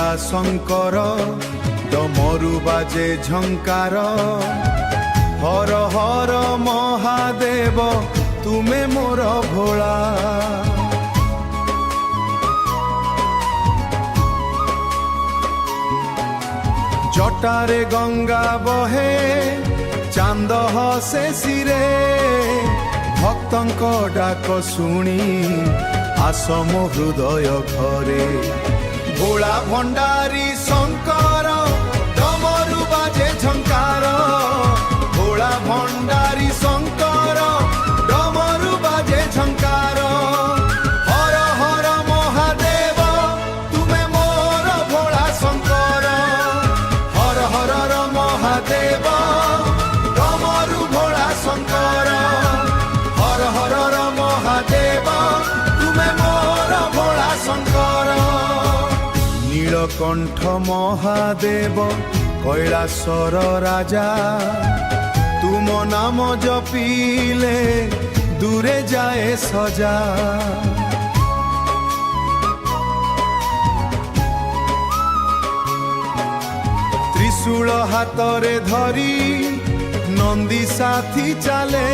ভোলা শঙ্কর ডমরু বাজে ঝঙ্কার হর হর মহাদেব তুমে মোর ভোলা। জটারে গঙ্গা বহে চাঁদ হসে শিরে ভক্তଙ୍କ ডাক শুনি আস মো হৃদয় ঘরে। ভোলা ভণ্ডারী শঙ্কর ডমরু বাজে ঝঙ্কার ভোলা ভণ্ডারী শঙ্কর ডমরু বাজে ঝঙ্কার হর হর মহাদেব তুমে মোর ভোলা শঙ্কর হর হর মহাদেব ডমরু ভোলা শঙ্কর হর হর মহাদেব তুমে মোর ভোলা শঙ্কর। নীলকণ্ঠ মহাদেব কৈলাসর রাজা তুম নাম জপিলে দূরে যায় সজা। ত্রিশূল হাতরে ধরি নন্দী সাথী চালে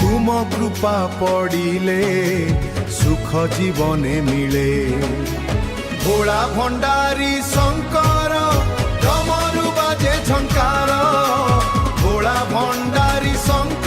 তুম কৃপা পড়িলে সুখ জীবনে মিলে। ভোলা ভণ্ডারী শঙ্কর ডমরু বাজে ঝঙ্কার ভোলা ভণ্ডারী শঙ্কর